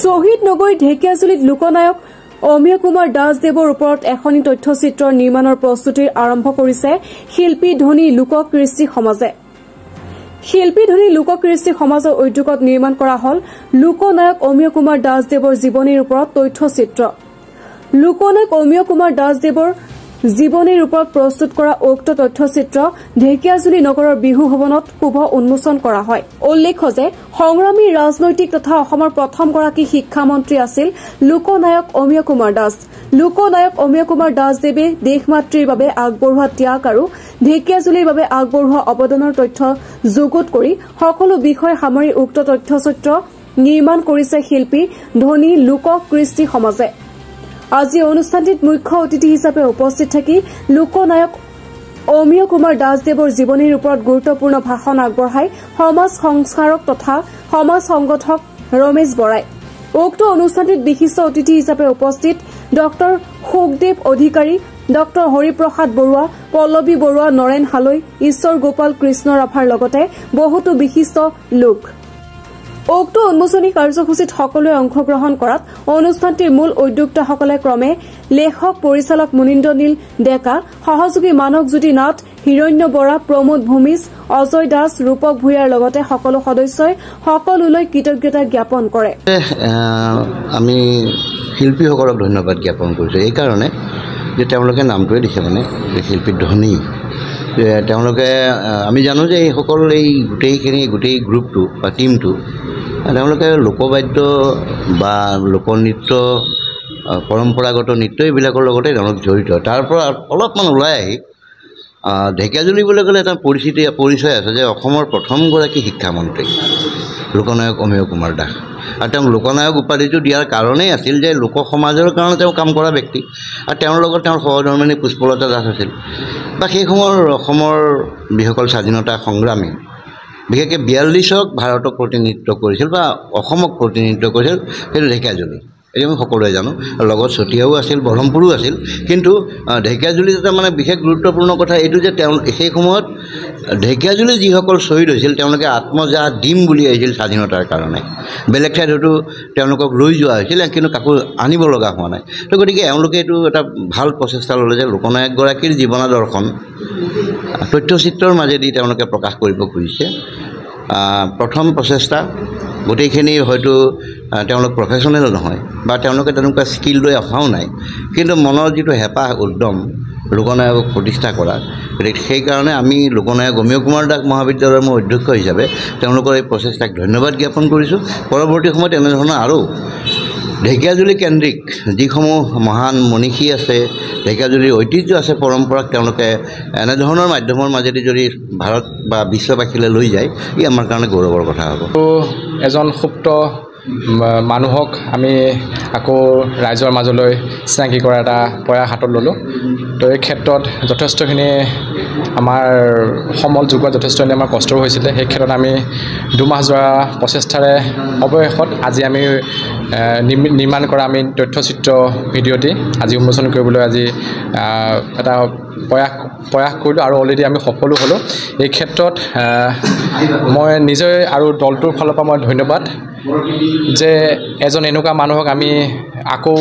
শ্বহীদ নগৰী ঢেকিয়াজুলিত লোকনায়ক অমিয় কুমাৰ দাসদেৱৰ ওপৰত এখনি তথ্যচিত্ৰৰ নিৰ্মাণৰ প্ৰস্তুতিৰ আৰম্ভ কৰিছে শিল্পী ধনী লোককৃষ্টি সমাজে। শিল্পী ধনী লোককৃষ্টি সমাজৰ উদ্যোগত নিৰ্মাণ কৰা হল লোকনায়ক অমিয় কুমাৰ দাসদেৱৰ জীৱনীৰ ওপৰত তথ্যচিত্ৰ। লোকনায়ক অমিয় কুমাৰ দাসদেৱৰ জীৱনীৰ ওপৰত প্ৰস্তুত কৰা উক্ত তথ্যচিত্ৰ ঢেকিয়াজুলি নগৰৰ বিহু ভৱনত শুভ উন্মোচন কৰা হয়। উল্লেখ্য যে সংগ্ৰামী ৰাজনৈতিক তথা অসমৰ প্ৰথমগৰাকী শিক্ষামন্ত্ৰী আছিল লোকনায়ক অমিয় কুমাৰ দাস। লোকনায়ক অমিয় কুমাৰ দাসদেৱে দেশমাতৃৰ বাবে আগবঢ়োৱা ত্যাগ আৰু ঢেকিয়াজুলিৰ বাবে আগবঢ়োৱা অৱদানৰ তথ্য যুগুত কৰি সকলো বিষয় সামৰি উক্ত তথ্যচিত্ৰ নিৰ্মাণ কৰিছে শিল্পী ধনী লোককৃষ্টি সমাজে। আজি অনুষ্ঠানটিত মুখ্য অতিথি হিচাপে উপস্থিত থাকি লোকনায়ক অমিয় কুমাৰ দাসদেৱৰ জীৱনীৰ ওপৰত গুৰুত্বপূৰ্ণ ভাষণ আগবঢ়াই সমাজ সংস্কাৰক তথা সমাজ সংগঠক ৰমেশ বৰাই। উক্ত অনুষ্ঠানটিত বিশিষ্ট অতিথি হিচাপে উপস্থিত ডক্টৰ সুখদেৱ অধিকাৰী, ডক্টৰ হৰিপ্ৰসাদ বৰুৱা, পল্লৱী বৰুৱা, নৰেন হালৈ, ঈশ্বৰ গোপাল কৃষ্ণ ৰাভাৰ লগতে বহুতো বিশিষ্ট লোক। উক্ত উন্মোচনী কাৰ্যসূচীত সকলোৱে অংশগ্ৰহণ কৰাত অনুষ্ঠানটিৰ মূল উদ্যোক্তাসকলে ক্ৰমে লেখক পৰিচালক মুনীন্দ্ৰ নীল ডেকা, সহযোগী মানৱজ্যোতি নাথ, হিৰণ্য বৰা, প্ৰমোদ ভূমিজ, অজয় দাস, ৰূপক ভূঞাৰ লগতে সকলো সদস্যই সকলোলৈ কৃতজ্ঞতা জ্ঞাপন কৰে। আমি শিল্পীসকলক ধন্যবাদ জ্ঞাপন কৰিছোঁ এইকাৰণে যে তেওঁলোকে নামটোৱে দিছে মানে শিল্পী ধনী। তেওঁলোকে আমি জানো যে এইসকল এই গোটেই গ্ৰুপটো বা টীমটো তেওঁলোকে লোকবাদ্য বা লোকনৃত্য, পৰম্পৰাগত নৃত্য এইবিলাকৰ লগতে তেওঁলোক জড়িত। তাৰ পৰা অলপমান ওলাই আহি ঢেকিয়াজুলি বুলি ক'লে এটা পৰিচয় আছে যে অসমৰ প্ৰথমগৰাকী শিক্ষামন্ত্ৰী লোকনায়ক অমিয় কুমাৰ দাস। আৰু তেওঁক লোকনায়ক উপাধিটো দিয়াৰ কাৰণেই আছিল যে লোক সমাজৰ কাৰণে তেওঁ কাম কৰা ব্যক্তি। আৰু তেওঁৰ লগত তেওঁৰ সহধৰ্মিনী পুষ্পলতা দাস আছিল বা সেই সময়ৰ অসমৰ যিসকল স্বাধীনতা সংগ্ৰামী, বিশেষকৈ 42ক ভাৰতক প্ৰতিনিধিত্ব কৰিছিল বা অসমক প্ৰতিনিধিত্ব কৰিছিল, সেইটো ঢেকিয়াজুলি। এইটো আমি সকলোৱে জানো। লগত চতিয়াও আছিল, ব্ৰহ্মপুৰো আছিল। কিন্তু ঢেকিয়াজুলিত এটা মানে বিশেষ গুৰুত্বপূৰ্ণ কথা এইটো যে তেওঁ সেই সময়ত ঢেকিয়াজুলি যিসকল শ্বহীদ হৈছিল তেওঁলোকে আত্মজা দিম বুলি আহিছিল স্বাধীনতাৰ কাৰণে। বেলেগ ঠাইত হয়তো তেওঁলোকক লৈ যোৱা হৈছিল, কিন্তু কাকো আনিব লগা হোৱা নাই। তো গতিকে এওঁলোকে এইটো এটা ভাল প্ৰচেষ্টা ল'লে যে লোকনায়কগৰাকীৰ জীৱনাদৰ্শন তথ্যচিত্ৰৰ মাজেদি তেওঁলোকে প্ৰকাশ কৰিব খুজিছে। প্ৰথম প্ৰচেষ্টা। গোটেইখিনি হয়তো তেওঁলোক প্ৰফেশ্যনেল নহয় বা তেওঁলোকে তেনেকুৱা স্কিল লৈ অহাও নাই, কিন্তু মনৰ যিটো হেঁপাহ উদ্যম লোকনায়কক প্ৰতিষ্ঠা কৰা, গতিকে সেইকাৰণে আমি লোকনায়ক অমিয় কুমাৰ দাস মহাবিদ্যালয়ৰ মই অধ্যক্ষ হিচাপে তেওঁলোকৰ এই প্ৰচেষ্টাক ধন্যবাদ জ্ঞাপন কৰিছোঁ। পৰৱৰ্তী সময়ত এনেধৰণৰ আৰু ঢেকিয়াজুলি কেন্দ্ৰিক যিসমূহ মহান মনীষী আছে, ঢেকিয়াজুলিৰ ঐতিহ্য আছে, পৰম্পৰাক তেওঁলোকে এনেধৰণৰ মাধ্যমৰ মাজেদি যদি ভাৰত বা বিশ্ববাসীলৈ লৈ যায়, ই আমাৰ কাৰণে গৌৰৱৰ কথা হ'ব। এজন সুপ্ত মানুহক আমি আকৌ ৰাইজৰ মাজলৈ চিনাকি কৰা এটা প্ৰয়াস হাতত ল'লোঁ। তো এই ক্ষেত্ৰত যথেষ্টখিনি আমাৰ সমল যোগোৱা যথেষ্টখিনি আমাৰ কষ্টও হৈছিলে। সেই ক্ষেত্ৰত আমি 2 মাহ যোৱা প্ৰচেষ্টাৰে অৱশেষত আজি আমি নিৰ্মাণ কৰা আমি তথ্যচিত্ৰ ভিডিঅ'টি আজি উন্মোচন কৰিবলৈ আজি এটা প্ৰয়াস কৰিলোঁ আৰু অলৰেডি আমি সফলো হ'লোঁ। এই ক্ষেত্ৰত মই নিজে আৰু দলটোৰ ফালৰ পৰা মই ধন্যবাদ যে এজন এনেকুৱা মানুহক আমি আকৌ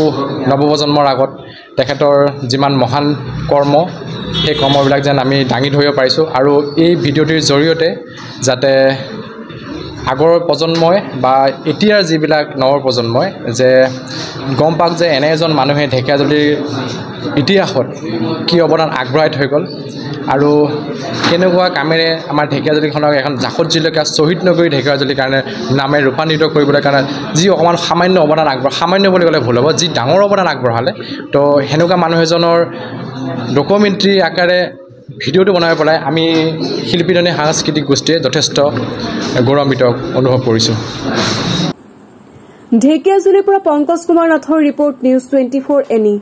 নৱপ্ৰজন্মৰ আগত তেখেতৰ যিমান মহান কৰ্ম, সেই কৰ্মবিলাক যেন আমি দাঙি ধৰিব পাৰিছোঁ আৰু এই ভিডিঅ'টিৰ জৰিয়তে যাতে আগৰ প্ৰজন্মই বা এতিয়াৰ যিবিলাক নৱপ্ৰজন্মই যে গম পাওক যে এনে এজন মানুহে ঢেকিয়াজুলিৰ ইতিহাসত কি অৱদান আগবঢ়াই থৈ গ'ল আৰু কেনেকুৱা কামেৰে আমাৰ ঢেকিয়াজুলিখনক এখন জাকত জিলিকা শ্বহীদ নগৰী ঢেকিয়াজুলিৰ কাৰণে নামে ৰূপান্তৰিত কৰিবলৈ কাৰণে যি অকণমান সামান্য অৱদান সামান্য বুলি ক'লে ভুল হ'ব, যি ডাঙৰ অৱদান আগবঢ়ালে। তো সেনেকুৱা মানুহ এজনৰ ডকুমেণ্টাৰী আকাৰে ভিডিঅ'টো বনাই পেলাই আমি শিল্পীজনী সাংস্কৃতিক গোষ্ঠীয়ে যথেষ্ট গৌৰৱান্বিত অনুভৱ কৰিছোঁ। ঢেকিয়াজুলিৰ পৰা পংকজ কুমাৰ নাথৰ ৰিপৰ্ট, নিউজ 24 এনি।